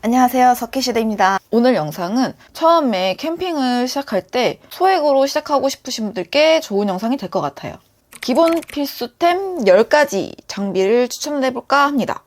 안녕하세요, 석희시대입니다. 오늘 영상은 처음에 캠핑을 시작할 때 소액으로 시작하고 싶으신 분들께 좋은 영상이 될 것 같아요. 기본 필수템 10가지 장비를 추천해볼까 합니다.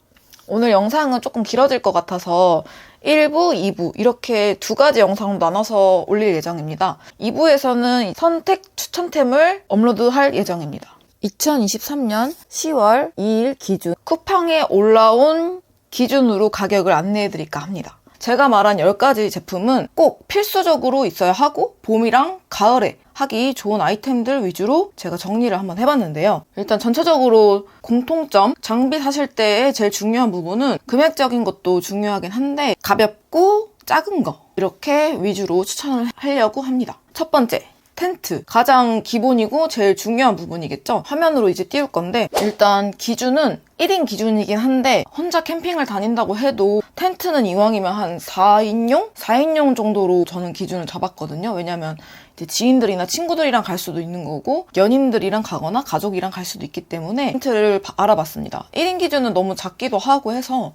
오늘 영상은 조금 길어질 것 같아서 1부, 2부 이렇게 두 가지 영상으로 나눠서 올릴 예정입니다. 2부에서는 선택 추천템을 업로드할 예정입니다. 2023년 10월 2일 기준 쿠팡에 올라온 기준으로 가격을 안내해드릴까 합니다. 제가 말한 10가지 제품은 꼭 필수적으로 있어야 하고 봄이랑 가을에 하기 좋은 아이템들 위주로 제가 정리를 한번 해봤는데요. 일단 전체적으로 공통점, 장비 사실 때 제일 중요한 부분은 금액적인 것도 중요하긴 한데 가볍고 작은 거 이렇게 위주로 추천을 하려고 합니다. 첫 번째, 텐트. 가장 기본이고 제일 중요한 부분이겠죠. 화면으로 이제 띄울 건데 일단 기준은 1인 기준이긴 한데 혼자 캠핑을 다닌다고 해도 텐트는 이왕이면 한 4인용? 4인용 정도로 저는 기준을 잡았거든요. 왜냐면 이제 지인들이나 친구들이랑 갈 수도 있는 거고 연인들이랑 가거나 가족이랑 갈 수도 있기 때문에 텐트를 알아봤습니다. 1인 기준은 너무 작기도 하고 해서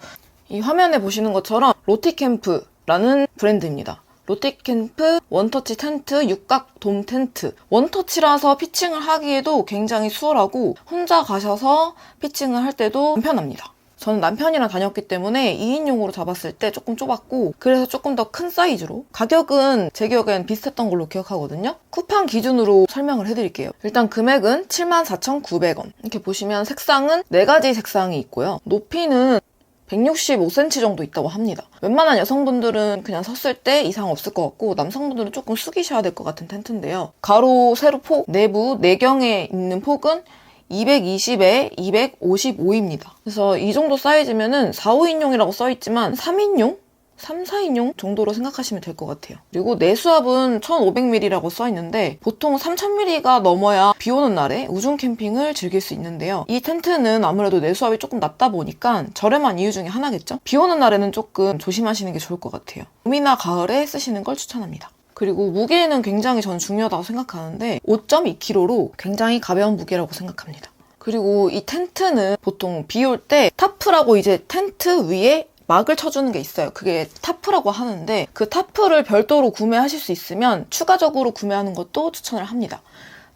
이 화면에 보시는 것처럼 로티캠프라는 브랜드입니다. 로티캠프 원터치 텐트, 육각 돔 텐트. 원터치라서 피칭을 하기에도 굉장히 수월하고 혼자 가셔서 피칭을 할 때도 편합니다. 저는 남편이랑 다녔기 때문에 2인용으로 잡았을 때 조금 좁았고 그래서 조금 더 큰 사이즈로 가격은 제 기억엔 비슷했던 걸로 기억하거든요. 쿠팡 기준으로 설명을 해드릴게요. 일단 금액은 74,900원. 이렇게 보시면 색상은 4가지 색상이 있고요. 높이는 165cm 정도 있다고 합니다. 웬만한 여성분들은 그냥 섰을 때 이상 없을 것 같고 남성분들은 조금 숙이셔야 될 것 같은 텐트인데요. 가로, 세로 폭, 내부, 내경에 있는 폭은 220에 255입니다. 그래서 이 정도 사이즈면은 4, 5인용이라고 써있지만 3인용? 3, 4인용 정도로 생각하시면 될 것 같아요. 그리고 내수압은 1500ml라고 써있는데 보통 3000ml가 넘어야 비 오는 날에 우중 캠핑을 즐길 수 있는데요. 이 텐트는 아무래도 내수압이 조금 낮다 보니까 저렴한 이유 중에 하나겠죠? 비 오는 날에는 조금 조심하시는 게 좋을 것 같아요. 봄이나 가을에 쓰시는 걸 추천합니다. 그리고 무게는 굉장히 저는 중요하다고 생각하는데 5.2kg로 굉장히 가벼운 무게라고 생각합니다. 그리고 이 텐트는 보통 비 올 때 타프라고 이제 텐트 위에 막을 쳐주는 게 있어요. 그게 타프라고 하는데 그 타프를 별도로 구매하실 수 있으면 추가적으로 구매하는 것도 추천을 합니다.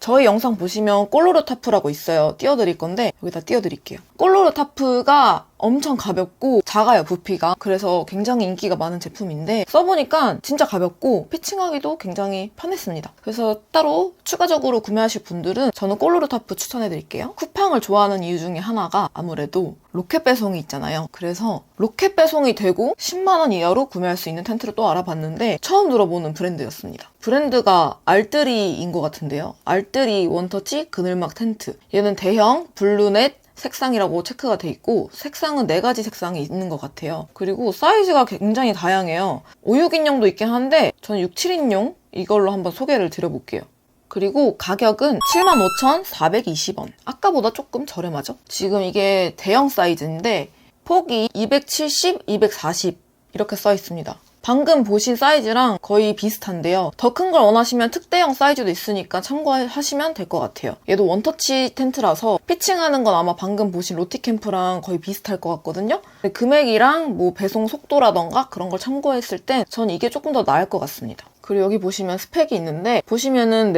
저희 영상 보시면 꼴로르 타프라고 있어요. 띄워드릴 건데 여기다 띄워드릴게요. 꼴로르 타프가 엄청 가볍고 작아요, 부피가. 그래서 굉장히 인기가 많은 제품인데 써보니까 진짜 가볍고 피칭하기도 굉장히 편했습니다. 그래서 따로 추가적으로 구매하실 분들은 저는 꼴로르 타프 추천해드릴게요. 쿠팡을 좋아하는 이유 중에 하나가 아무래도 로켓 배송이 있잖아요. 그래서 로켓 배송이 되고 10만 원 이하로 구매할 수 있는 텐트를 또 알아봤는데 처음 들어보는 브랜드였습니다. 브랜드가 알뜨리인 것 같은데요. 알뜨리 원터치 그늘막 텐트. 얘는 대형 블루넷 색상이라고 체크가 돼 있고 색상은 4가지 색상이 있는 것 같아요. 그리고 사이즈가 굉장히 다양해요. 5, 6인용도 있긴 한데 저는 6, 7인용 이걸로 한번 소개를 드려볼게요. 그리고 가격은 75,420원. 아까보다 조금 저렴하죠? 지금 이게 대형 사이즈인데 폭이 270, 240 이렇게 써 있습니다. 방금 보신 사이즈랑 거의 비슷한데요. 더 큰 걸 원하시면 특대형 사이즈도 있으니까 참고하시면 될 것 같아요. 얘도 원터치 텐트라서 피칭하는 건 아마 방금 보신 로티캠프랑 거의 비슷할 것 같거든요. 금액이랑 뭐 배송 속도라던가 그런 걸 참고했을 땐 전 이게 조금 더 나을 것 같습니다. 그리고 여기 보시면 스펙이 있는데 보시면은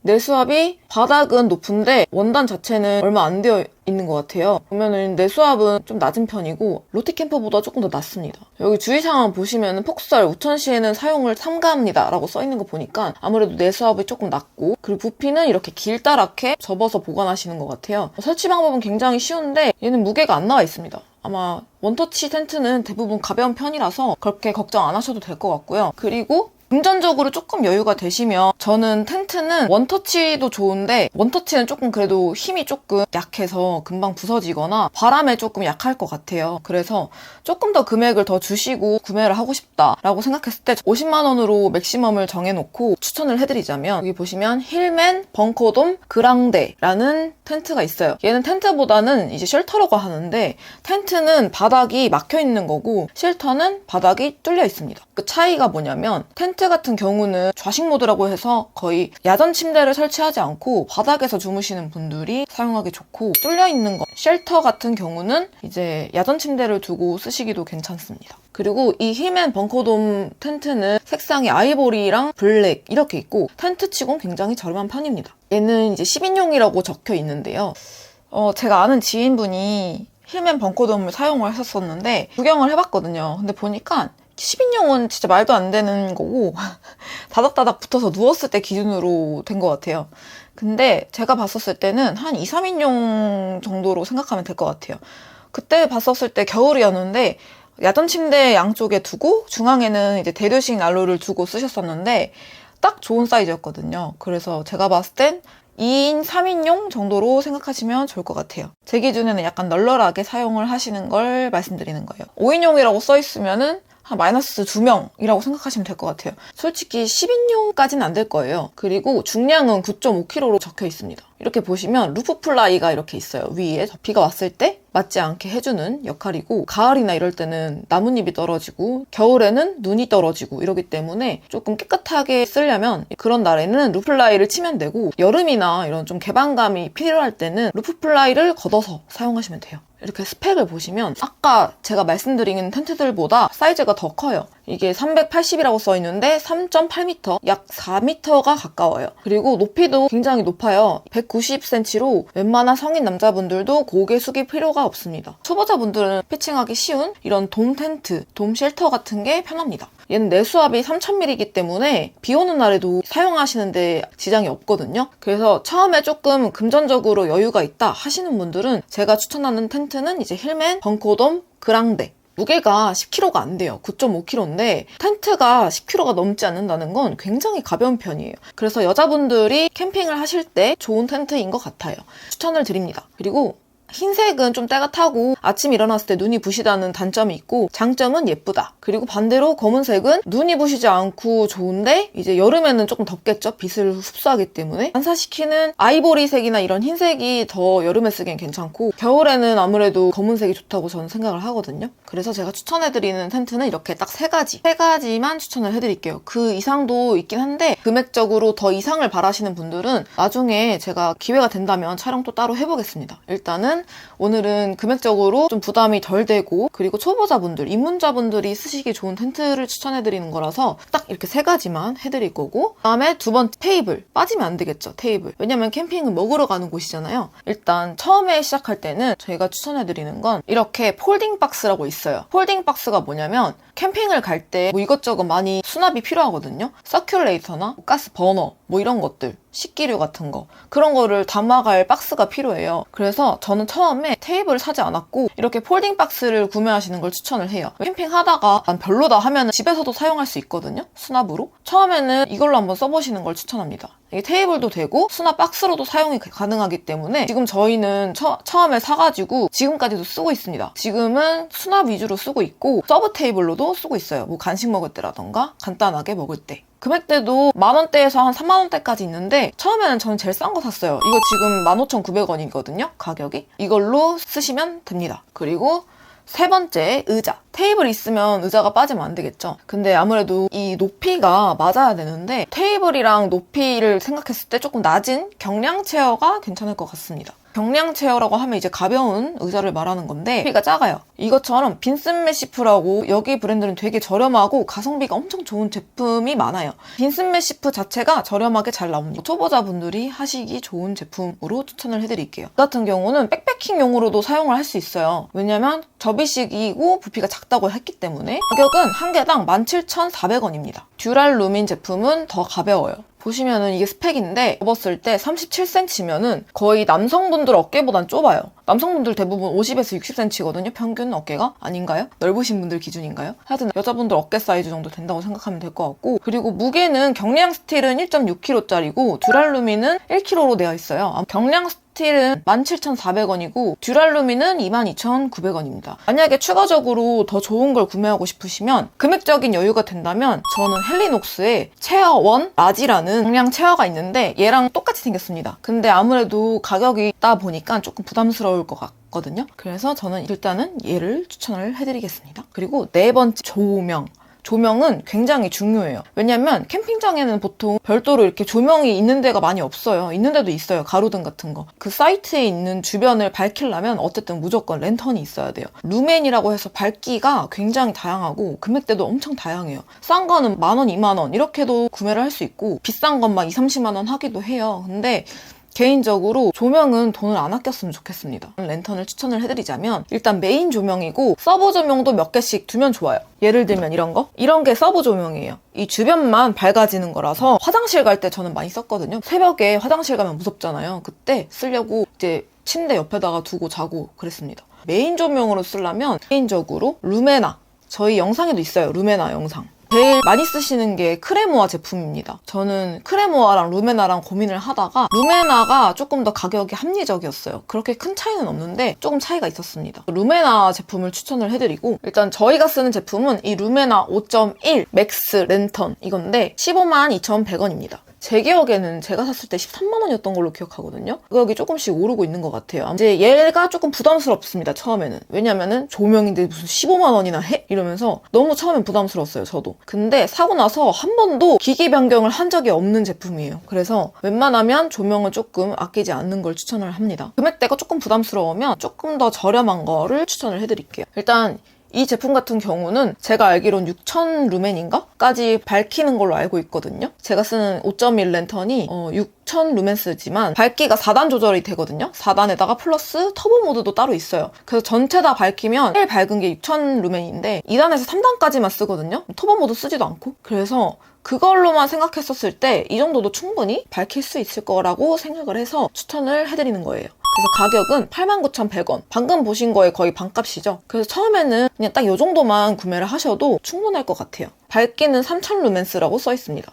내수압이 바닥은 높은데 원단 자체는 얼마 안 되어 있는 것 같아요. 보면은 내수압은 좀 낮은 편이고 로티캠프보다 조금 더 낮습니다. 여기 주의사항 보시면은 폭설, 우천시에는 사용을 삼가합니다 라고 써있는 거 보니까 아무래도 내수압이 조금 낮고 그리고 부피는 이렇게 길다랗게 접어서 보관하시는 것 같아요. 설치 방법은 굉장히 쉬운데 얘는 무게가 안 나와 있습니다. 아마 원터치 텐트는 대부분 가벼운 편이라서 그렇게 걱정 안 하셔도 될 것 같고요. 그리고 금전적으로 조금 여유가 되시면 저는 텐트는 원터치도 좋은데 원터치는 조금 그래도 힘이 조금 약해서 금방 부서지거나 바람에 조금 약할 것 같아요. 그래서 조금 더 금액을 더 주시고 구매를 하고 싶다라고 생각했을 때 50만 원으로 맥시멈을 정해놓고 추천을 해드리자면 여기 보시면 힐맨 벙커돔 그랑데라는 텐트가 있어요. 얘는 텐트보다는 이제 쉘터라고 하는데 텐트는 바닥이 막혀 있는 거고 쉘터는 바닥이 뚫려 있습니다. 그 차이가 뭐냐면 텐트 텐트 같은 경우는 좌식 모드라고 해서 거의 야전 침대를 설치하지 않고 바닥에서 주무시는 분들이 사용하기 좋고, 뚫려있는 거 쉘터 같은 경우는 이제 야전 침대를 두고 쓰시기도 괜찮습니다. 그리고 이 힐맨 벙커돔 텐트는 색상이 아이보리랑 블랙 이렇게 있고 텐트 치곤 굉장히 저렴한 편입니다. 얘는 이제 10인용이라고 적혀 있는데요. 제가 아는 지인분이 힐맨 벙커돔을 사용을 했었었는데 구경을 해봤거든요. 근데 보니까 10인용은 진짜 말도 안 되는 거고 다닥다닥 붙어서 누웠을 때 기준으로 된 것 같아요. 근데 제가 봤었을 때는 한 2, 3인용 정도로 생각하면 될 것 같아요. 그때 봤었을 때 겨울이었는데 야전 침대 양쪽에 두고 중앙에는 이제 대류식 난로를 두고 쓰셨었는데 딱 좋은 사이즈였거든요. 그래서 제가 봤을 땐 2인, 3인용 정도로 생각하시면 좋을 것 같아요. 제 기준에는 약간 널널하게 사용을 하시는 걸 말씀드리는 거예요. 5인용이라고 써있으면은 한 마이너스 2명이라고 생각하시면 될 것 같아요. 솔직히 10인용까지는 안 될 거예요. 그리고 중량은 9.5kg로 적혀 있습니다. 이렇게 보시면 루프 플라이가 이렇게 있어요. 위에 비가 왔을 때 맞지 않게 해주는 역할이고, 가을이나 이럴 때는 나뭇잎이 떨어지고 겨울에는 눈이 떨어지고 이러기 때문에 조금 깨끗하게 쓰려면 그런 날에는 루프 플라이를 치면 되고, 여름이나 이런 좀 개방감이 필요할 때는 루프 플라이를 걷어서 사용하시면 돼요. 이렇게 스펙을 보시면 아까 제가 말씀드린 텐트들보다 사이즈가 더 커요. 이게 380이라고 써있는데 3.8m, 약 4m가 가까워요. 그리고 높이도 굉장히 높아요. 190cm로 웬만한 성인 남자분들도 고개 숙일 필요가 없습니다. 초보자분들은 피칭하기 쉬운 이런 돔 텐트, 돔 쉘터 같은 게 편합니다. 얘는 내수압이 3000mm이기 때문에 비 오는 날에도 사용하시는데 지장이 없거든요. 그래서 처음에 조금 금전적으로 여유가 있다 하시는 분들은 제가 추천하는 텐트는 이제 힐맨 벙커돔 그랑데. 무게가 10kg가 안 돼요. 9.5kg인데 텐트가 10kg가 넘지 않는다는 건 굉장히 가벼운 편이에요. 그래서 여자분들이 캠핑을 하실 때 좋은 텐트인 것 같아요. 추천을 드립니다. 그리고 흰색은 좀 때가 타고 아침 일어났을 때 눈이 부시다는 단점이 있고, 장점은 예쁘다. 그리고 반대로 검은색은 눈이 부시지 않고 좋은데 이제 여름에는 조금 덥겠죠. 빛을 흡수하기 때문에 반사시키는 아이보리색이나 이런 흰색이 더 여름에 쓰기엔 괜찮고, 겨울에는 아무래도 검은색이 좋다고 저는 생각을 하거든요. 그래서 제가 추천해드리는 텐트는 이렇게 딱 세 가지만 추천을 해드릴게요. 그 이상도 있긴 한데 금액적으로 더 이상을 바라시는 분들은 나중에 제가 기회가 된다면 촬영 또 따로 해보겠습니다. 일단은 오늘은 금액적으로 좀 부담이 덜 되고, 그리고 초보자분들, 입문자분들이 쓰시기 좋은 텐트를 추천해드리는 거라서 딱 이렇게 세 가지만 해드릴 거고, 그 다음에 두 번째 테이블. 빠지면 안 되겠죠, 테이블. 왜냐면 캠핑은 먹으러 가는 곳이잖아요. 일단 처음에 시작할 때는 저희가 추천해드리는 건 이렇게 폴딩 박스라고 있어요. 폴딩 박스가 뭐냐면 캠핑을 갈 때 뭐 이것저것 많이 수납이 필요하거든요. 서큘레이터나 가스 버너 뭐 이런 것들, 식기류 같은 거, 그런 거를 담아갈 박스가 필요해요. 그래서 저는 처음에 테이블을 사지 않았고 이렇게 폴딩 박스를 구매하시는 걸 추천을 해요. 캠핑하다가 난 별로다 하면 집에서도 사용할 수 있거든요, 수납으로. 처음에는 이걸로 한번 써보시는 걸 추천합니다. 이게 테이블도 되고 수납 박스로도 사용이 가능하기 때문에 지금 저희는 처음에 사가지고 지금까지도 쓰고 있습니다. 지금은 수납 위주로 쓰고 있고 서브 테이블로도 쓰고 있어요. 뭐 간식 먹을 때라던가 간단하게 먹을 때. 금액대도 만원대에서 한 3만원대까지 있는데 처음에는 저는 제일 싼 거 샀어요. 이거 지금 15,900원이거든요, 가격이. 이걸로 쓰시면 됩니다. 그리고 세 번째, 의자. 테이블 있으면 의자가 빠지면 안 되겠죠. 근데 아무래도 이 높이가 맞아야 되는데 테이블이랑 높이를 생각했을 때 조금 낮은 경량 체어가 괜찮을 것 같습니다. 경량 체어라고 하면 이제 가벼운 의자를 말하는 건데 높이가 작아요. 이것처럼 빈슨 메시프라고, 여기 브랜드는 되게 저렴하고 가성비가 엄청 좋은 제품이 많아요. 빈슨 메시프 자체가 저렴하게 잘 나옵니다. 초보자분들이 하시기 좋은 제품으로 추천을 해드릴게요. 이 같은 경우는 백패킹용으로도 사용을 할 수 있어요. 왜냐면 접이식이고 부피가 작다고 했기 때문에. 가격은 한 개당 17,400원입니다. 듀랄 루민 제품은 더 가벼워요. 보시면은 이게 스펙인데 접었을 때 37cm면은 거의 남성분들 어깨보단 좁아요. 남성분들 대부분 50에서 60cm거든요. 평균 어깨가? 아닌가요? 넓으신 분들 기준인가요? 하여튼 여자분들 어깨 사이즈 정도 된다고 생각하면 될 것 같고, 그리고 무게는 경량 스틸은 1.6kg짜리고 듀랄루미는 1kg로 되어 있어요. 경량 스틸은 17,400원이고 듀랄루미는 22,900원입니다. 만약에 추가적으로 더 좋은 걸 구매하고 싶으시면, 금액적인 여유가 된다면 저는 헬리녹스의 체어 1 라지라는 경량 체어가 있는데 얘랑 똑같이 생겼습니다. 근데 아무래도 가격이 있다 보니까 조금 부담스러울 것 같거든요. 그래서 저는 일단은 얘를 추천을 해드리겠습니다. 그리고 네 번째, 조명. 조명은 굉장히 중요해요. 왜냐면 캠핑장에는 보통 별도로 이렇게 조명이 있는 데가 많이 없어요. 있는 데도 있어요. 가로등 같은 거. 그 사이트에 있는 주변을 밝히려면 어쨌든 무조건 랜턴이 있어야 돼요. 루멘이라고 해서 밝기가 굉장히 다양하고 금액대도 엄청 다양해요. 싼 거는 10,000원, 20,000원 이렇게도 구매를 할 수 있고 비싼 건 막 20, 30만 원 하기도 해요. 근데 개인적으로 조명은 돈을 안 아꼈으면 좋겠습니다. 랜턴을 추천을 해드리자면 일단 메인 조명이고 서브 조명도 몇 개씩 두면 좋아요. 예를 들면 이런 거? 이런 게 서브 조명이에요. 이 주변만 밝아지는 거라서 화장실 갈 때 저는 많이 썼거든요. 새벽에 화장실 가면 무섭잖아요. 그때 쓰려고 이제 침대 옆에다가 두고 자고 그랬습니다. 메인 조명으로 쓰려면 개인적으로 루메나, 저희 영상에도 있어요. 루메나 영상. 제일 많이 쓰시는 게 크레모아 제품입니다. 저는 크레모아랑 루메나랑 고민을 하다가 루메나가 조금 더 가격이 합리적이었어요. 그렇게 큰 차이는 없는데 조금 차이가 있었습니다. 루메나 제품을 추천을 해드리고 일단 저희가 쓰는 제품은 이 루메나 5.1 맥스 랜턴 이건데 152,100원입니다. 제 기억에는 제가 샀을 때 13만 원이었던 걸로 기억하거든요. 가격이 조금씩 오르고 있는 것 같아요. 이제 얘가 조금 부담스럽습니다, 처음에는. 왜냐면은 조명인데 무슨 15만 원이나 해? 이러면서 너무 처음엔 부담스러웠어요, 저도. 근데 사고 나서 한 번도 기기 변경을 한 적이 없는 제품이에요. 그래서 웬만하면 조명을 조금 아끼지 않는 걸 추천을 합니다. 금액대가 조금 부담스러우면 조금 더 저렴한 거를 추천을 해드릴게요. 일단 이 제품 같은 경우는 제가 알기론 6,000 루멘인가까지 밝히는 걸로 알고 있거든요. 제가 쓰는 5.1 랜턴이 6,000 루멘 쓰지만 밝기가 4단 조절이 되거든요. 4단에다가 플러스 터보 모드도 따로 있어요. 그래서 전체 다 밝히면 제일 밝은 게 6,000 루멘인데 2단에서 3단까지만 쓰거든요. 터보 모드 쓰지도 않고. 그래서 그걸로만 생각했었을 때 이 정도도 충분히 밝힐 수 있을 거라고 생각을 해서 추천을 해드리는 거예요. 그래서 가격은 89,100원. 방금 보신 거의 거의 반값이죠. 그래서 처음에는 그냥 딱 이 정도만 구매를 하셔도 충분할 것 같아요. 밝기는 3,000 루멘스라고 써 있습니다.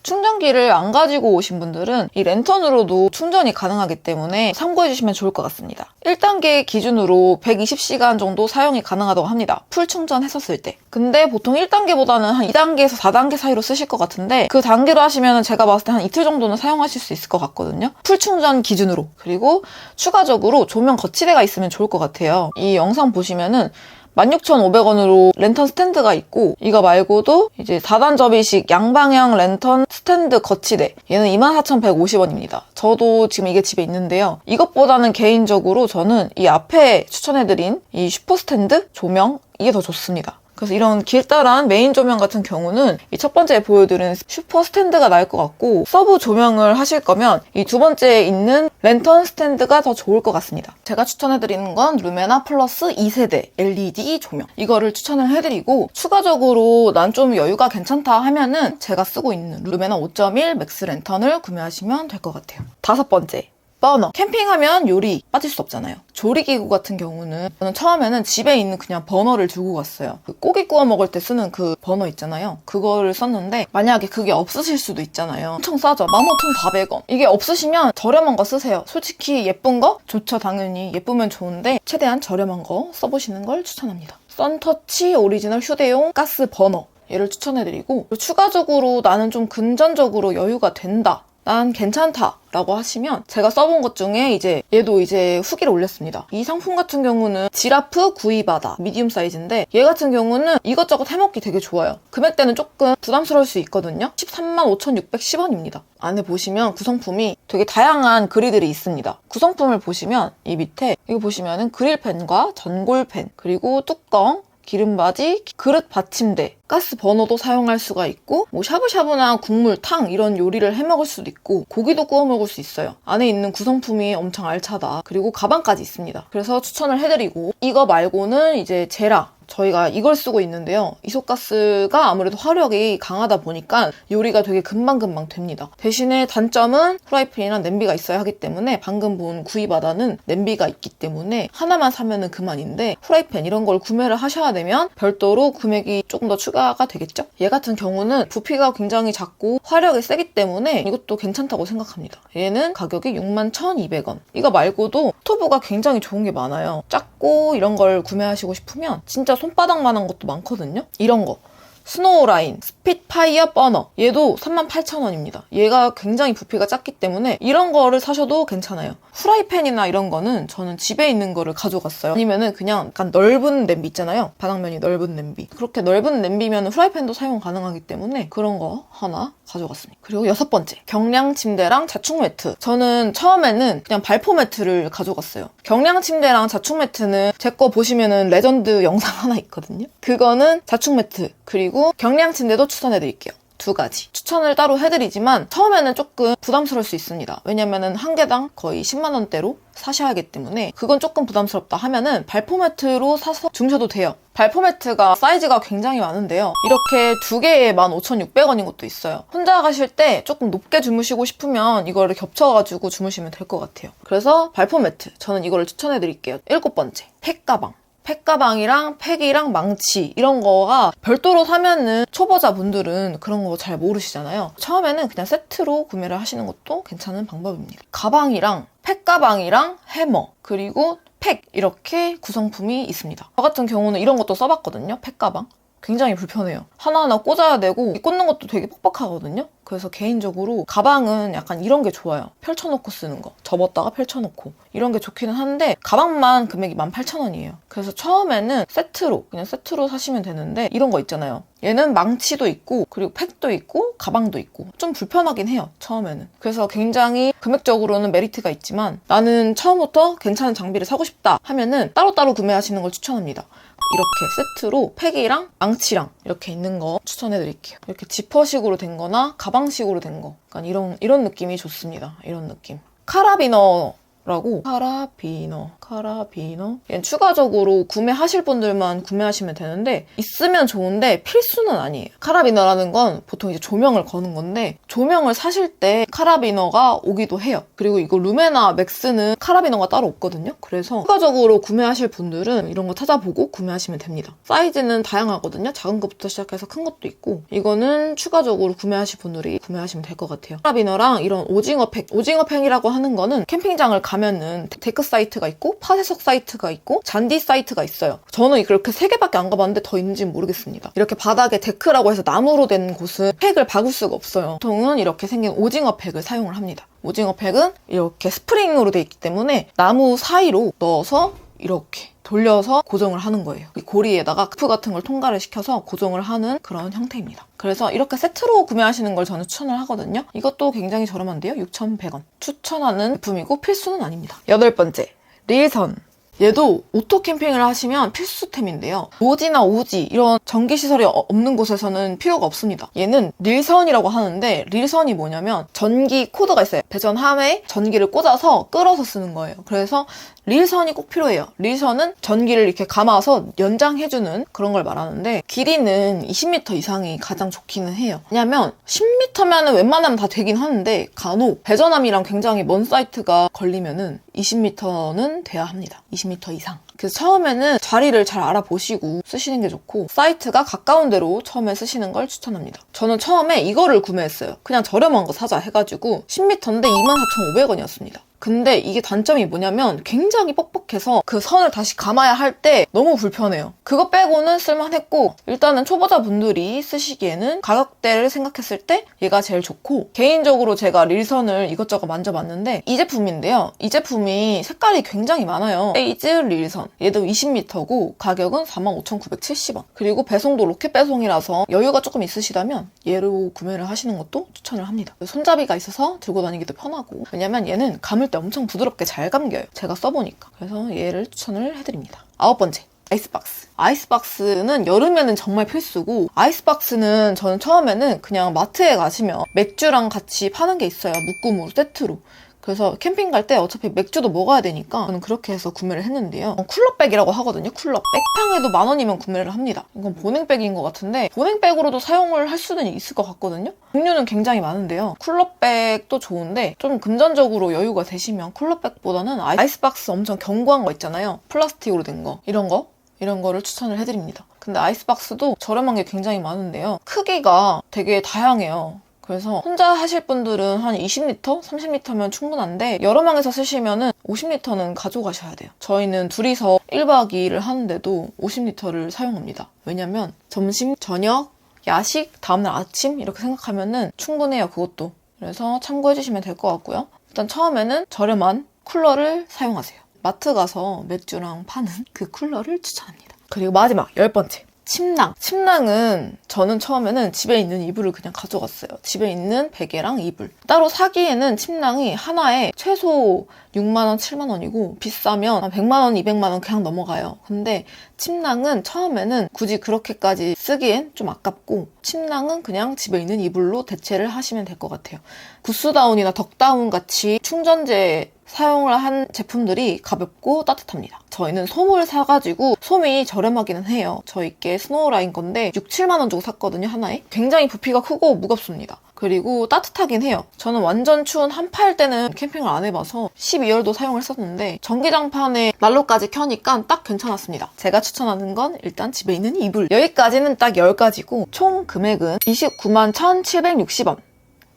충전기를 안 가지고 오신 분들은 이 랜턴으로도 충전이 가능하기 때문에 참고해주시면 좋을 것 같습니다. 1단계 기준으로 120시간 정도 사용이 가능하다고 합니다. 풀 충전했었을 때. 근데 보통 1단계보다는 한 2단계에서 4단계 사이로 쓰실 것 같은데 그 단계로 하시면 제가 봤을 때 한 이틀 정도는 사용하실 수 있을 것 같거든요. 풀 충전 기준으로. 그리고 추가적으로 조명 거치대가 있으면 좋을 것 같아요. 이 영상 보시면은 16,500원으로 랜턴 스탠드가 있고 이거 말고도 이제 4단 접이식 양방향 랜턴 스탠드 거치대 얘는 24,150원입니다. 저도 지금 이게 집에 있는데요. 이것보다는 개인적으로 저는 이 앞에 추천해드린 이 슈퍼 스탠드 조명 이게 더 좋습니다. 그래서 이런 길다란 메인 조명 같은 경우는 이 첫 번째 보여드린 슈퍼 스탠드가 나을 것 같고 서브 조명을 하실 거면 이 두 번째에 있는 랜턴 스탠드가 더 좋을 것 같습니다. 제가 추천해드리는 건 루메나 플러스 2세대 LED 조명 이거를 추천을 해드리고 추가적으로 난 좀 여유가 괜찮다 하면은 제가 쓰고 있는 루메나 5.1 맥스 랜턴을 구매하시면 될 것 같아요. 다섯 번째 버너. 캠핑하면 요리 빠질 수 없잖아요. 조리기구 같은 경우는 저는 처음에는 집에 있는 그냥 버너를 두고 갔어요. 그 고기 구워 먹을 때 쓰는 그 버너 있잖아요. 그거를 썼는데 만약에 그게 없으실 수도 있잖아요. 엄청 싸죠. 15,400원. 이게 없으시면 저렴한 거 쓰세요. 솔직히 예쁜 거? 좋죠, 당연히. 예쁘면 좋은데 최대한 저렴한 거 써보시는 걸 추천합니다. 썬터치 오리지널 휴대용 가스 버너. 얘를 추천해드리고 추가적으로 나는 좀 금전적으로 여유가 된다. 난 괜찮다 라고 하시면 제가 써본 것 중에 이제 얘도 이제 후기를 올렸습니다. 이 상품 같은 경우는 지라프 구이바다 미디움 사이즈인데 얘 같은 경우는 이것저것 해먹기 되게 좋아요. 금액대는 조금 부담스러울 수 있거든요. 135,610원입니다. 안에 보시면 구성품이 되게 다양한 그릴들이 있습니다. 구성품을 보시면 이 밑에 이거 보시면은 그릴팬과 전골팬 그리고 뚜껑 기름바지, 그릇 받침대, 가스 버너도 사용할 수가 있고 뭐 샤브샤브나 국물, 탕 이런 요리를 해먹을 수도 있고 고기도 구워 먹을 수 있어요. 안에 있는 구성품이 엄청 알차다. 그리고 가방까지 있습니다. 그래서 추천을 해드리고 이거 말고는 이제 제라 저희가 이걸 쓰고 있는데요. 이소가스가 아무래도 화력이 강하다 보니까 요리가 되게 금방금방 됩니다. 대신에 단점은 프라이팬이랑 냄비가 있어야 하기 때문에 방금 본 구이바다는 냄비가 있기 때문에 하나만 사면은 그만인데 프라이팬 이런 걸 구매를 하셔야 되면 별도로 금액이 조금 더 추가가 되겠죠? 얘 같은 경우는 부피가 굉장히 작고 화력이 세기 때문에 이것도 괜찮다고 생각합니다. 얘는 가격이 61,200원. 이거 말고도 스토브가 굉장히 좋은 게 많아요. 작고 이런 걸 구매하시고 싶으면 진짜 손바닥만한 것도 많거든요. 이런 거 스노우라인 스핏파이어 버너, 얘도 38,000원입니다. 얘가 굉장히 부피가 작기 때문에 이런 거를 사셔도 괜찮아요. 후라이팬이나 이런 거는 저는 집에 있는 거를 가져갔어요. 아니면은 그냥 약간 넓은 냄비 있잖아요. 바닥면이 넓은 냄비. 그렇게 넓은 냄비면 후라이팬도 사용 가능하기 때문에 그런 거 하나 가져갔습니다. 그리고 6번째, 경량 침대랑 자충 매트. 저는 처음에는 그냥 발포 매트를 가져갔어요. 경량 침대랑 자충 매트는 제 거 보시면은 레전드 영상 하나 있거든요. 그거는 자충 매트, 그리고 경량 침대도 추천해드릴게요. 2가지 추천을 따로 해드리지만 처음에는 조금 부담스러울 수 있습니다. 왜냐면은 한 개당 거의 10만 원대로 사셔야 하기 때문에 그건 조금 부담스럽다 하면은 발포 매트로 사서 주무셔도 돼요. 발포 매트가 사이즈가 굉장히 많은데요. 이렇게 2개에 15,600원인 것도 있어요. 혼자 가실 때 조금 높게 주무시고 싶으면 이거를 겹쳐가지고 주무시면 될 것 같아요. 그래서 발포 매트, 저는 이거를 추천해드릴게요. 7번째, 팩가방. 팩가방이랑 팩이랑 망치 이런 거가 별도로 사면은 초보자분들은 그런 거 잘 모르시잖아요. 처음에는 그냥 세트로 구매를 하시는 것도 괜찮은 방법입니다. 가방이랑 팩가방이랑 해머 그리고 팩 이렇게 구성품이 있습니다. 저 같은 경우는 이런 것도 써봤거든요. 팩가방. 굉장히 불편해요. 하나하나 꽂아야 되고 꽂는 것도 되게 뻑뻑하거든요. 그래서 개인적으로 가방은 약간 이런 게 좋아요. 펼쳐놓고 쓰는 거. 접었다가 펼쳐놓고. 이런 게 좋기는 한데 가방만 금액이 18,000원이에요. 그래서 처음에는 그냥 세트로 사시면 되는데 이런 거 있잖아요. 얘는 망치도 있고 그리고 팩도 있고 가방도 있고 좀 불편하긴 해요. 처음에는. 그래서 굉장히 금액적으로는 메리트가 있지만 나는 처음부터 괜찮은 장비를 사고 싶다 하면은 따로따로 구매하시는 걸 추천합니다. 이렇게 세트로 팩이랑 망치랑 이렇게 있는 거 추천해드릴게요. 이렇게 지퍼식으로 된 거나 가방식으로 된 거. 약간 이런 느낌이 좋습니다. 이런 느낌. 카라비너라고. 카라비너. 얘는 추가적으로 구매하실 분들만 구매하시면 되는데 있으면 좋은데 필수는 아니에요. 카라비너라는 건 보통 이제 조명을 거는 건데 조명을 사실 때 카라비너가 오기도 해요. 그리고 이거 루메나 맥스는 카라비너가 따로 없거든요. 그래서 추가적으로 구매하실 분들은 이런 거 찾아보고 구매하시면 됩니다. 사이즈는 다양하거든요. 작은 것부터 시작해서 큰 것도 있고 이거는 추가적으로 구매하실 분들이 구매하시면 될 것 같아요. 카라비너랑 이런 오징어팩이라고 하는 거는 캠핑장을 가면은 데크 사이트가 있고 파쇄석 사이트가 있고 잔디 사이트가 있어요. 저는 그렇게 3개밖에 안 가봤는데 더 있는지는 모르겠습니다. 이렇게 바닥에 데크라고 해서 나무로 된 곳은 팩을 박을 수가 없어요. 보통은 이렇게 생긴 오징어 팩을 사용을 합니다. 오징어 팩은 이렇게 스프링으로 돼 있기 때문에 나무 사이로 넣어서 이렇게 돌려서 고정을 하는 거예요. 이 고리에다가 크프 같은 걸 통과를 시켜서 고정을 하는 그런 형태입니다. 그래서 이렇게 세트로 구매하시는 걸 저는 추천을 하거든요. 이것도 굉장히 저렴한데요. 6,100원. 추천하는 제품이고 필수는 아닙니다. 8번째, 릴선. 얘도 오토 캠핑을 하시면 필수템인데요. 노지나 오지 이런 전기시설이 없는 곳에서는 필요가 없습니다. 얘는 릴선이라고 하는데 릴선이 뭐냐면 전기 코드가 있어요. 배전함에 전기를 꽂아서 끌어서 쓰는 거예요. 그래서 릴선이 꼭 필요해요. 릴선은 전기를 이렇게 감아서 연장해주는 그런 걸 말하는데 길이는 20m 이상이 가장 좋기는 해요. 왜냐면 10m면은 웬만하면 다 되긴 하는데 간혹 배전함이랑 굉장히 먼 사이트가 걸리면은 20m는 돼야 합니다. 20m 이상. 그래서 처음에는 자리를 잘 알아보시고 쓰시는 게 좋고 사이트가 가까운 데로 처음에 쓰시는 걸 추천합니다. 저는 처음에 이거를 구매했어요. 그냥 저렴한 거 사자 해가지고 10m인데 24,500원이었습니다. 근데 이게 단점이 뭐냐면 굉장히 뻑뻑해서 그 선을 다시 감아야 할 때 너무 불편해요. 그거 빼고는 쓸만했고 일단은 초보자분들이 쓰시기에는 가격대를 생각했을 때 얘가 제일 좋고 개인적으로 제가 릴선을 이것저것 만져봤는데 이 제품인데요. 이 제품이 색깔이 굉장히 많아요. 베이즈 릴선. 얘도 20m고 가격은 45,970원. 그리고 배송도 로켓 배송이라서 여유가 조금 있으시다면 얘로 구매를 하시는 것도 추천을 합니다. 손잡이가 있어서 들고 다니기도 편하고 왜냐면 얘는 감을 때 엄청 부드럽게 잘 감겨요. 제가 써보니까. 그래서 얘를 추천을 해드립니다. 9번째. 아이스박스. 아이스박스는 여름에는 정말 필수고 아이스박스는 저는 처음에는 그냥 마트에 가시면 맥주랑 같이 파는 게 있어요. 묶음으로 세트로. 그래서 캠핑 갈 때 어차피 맥주도 먹어야 되니까 저는 그렇게 해서 구매를 했는데요. 쿨러백이라고 하거든요. 쿨러백. 백탕에도 10,000원이면 구매를 합니다. 이건 보냉백인 것 같은데 보냉백으로도 사용을 할 수는 있을 것 같거든요. 종류는 굉장히 많은데요. 쿨러백도 좋은데 좀 금전적으로 여유가 되시면 쿨러백보다는 아이스박스 엄청 견고한 거 있잖아요. 플라스틱으로 된 거. 이런 거를 추천을 해드립니다. 근데 아이스박스도 저렴한 게 굉장히 많은데요. 크기가 되게 다양해요. 그래서 혼자 하실 분들은 한 20리터? 30리터면 충분한데 여러 명에서 쓰시면은 50리터는 가져가셔야 돼요. 저희는 둘이서 1박 2일을 하는데도 50리터를 사용합니다. 왜냐면 점심, 저녁, 야식, 다음날 아침 이렇게 생각하면은 충분해요. 그것도. 그래서 참고해주시면 될 것 같고요. 일단 처음에는 저렴한 쿨러를 사용하세요. 마트 가서 맥주랑 파는 그 쿨러를 추천합니다. 그리고 마지막 10번째. 침낭. 침낭은 저는 처음에는 집에 있는 이불을 그냥 가져갔어요. 집에 있는 베개랑 이불. 따로 사기에는 침낭이 하나에 최소 6만원, 7만원이고 비싸면 한 100만원, 200만원 그냥 넘어가요. 근데 침낭은 처음에는 굳이 그렇게까지 쓰기엔 좀 아깝고 침낭은 그냥 집에 있는 이불로 대체를 하시면 될 것 같아요. 구스다운이나 덕다운 같이 충전재 사용을 한 제품들이 가볍고 따뜻합니다. 저희는 솜을 사가지고 솜이 저렴하기는 해요. 저희께 스노우라인 건데 6, 7만원 주고 샀거든요, 하나에. 굉장히 부피가 크고 무겁습니다. 그리고 따뜻하긴 해요. 저는 완전 추운 한파일 때는 캠핑을 안 해봐서 12월도 사용을 했었는데 전기장판에 난로까지 켜니까 딱 괜찮았습니다. 제가 추천하는 건 일단 집에 있는 이불. 여기까지는 딱 10가지고 총 금액은 29만 1,760원.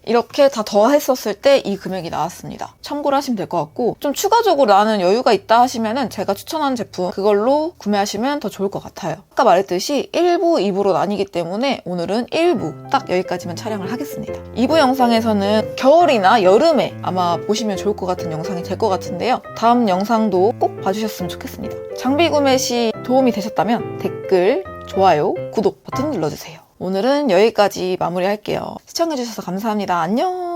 이렇게 다 더했었을 때 이 금액이 나왔습니다. 참고를 하시면 될 것 같고 좀 추가적으로 나는 여유가 있다 하시면은 제가 추천하는 제품 그걸로 구매하시면 더 좋을 것 같아요. 아까 말했듯이 1부, 2부로 나뉘기 때문에 오늘은 1부 딱 여기까지만 촬영을 하겠습니다. 2부 영상에서는 겨울이나 여름에 아마 보시면 좋을 것 같은 영상이 될 것 같은데요. 다음 영상도 꼭 봐주셨으면 좋겠습니다. 장비 구매 시 도움이 되셨다면 댓글, 좋아요, 구독 버튼 눌러주세요. 오늘은 여기까지 마무리할게요. 시청해주셔서 감사합니다. 안녕!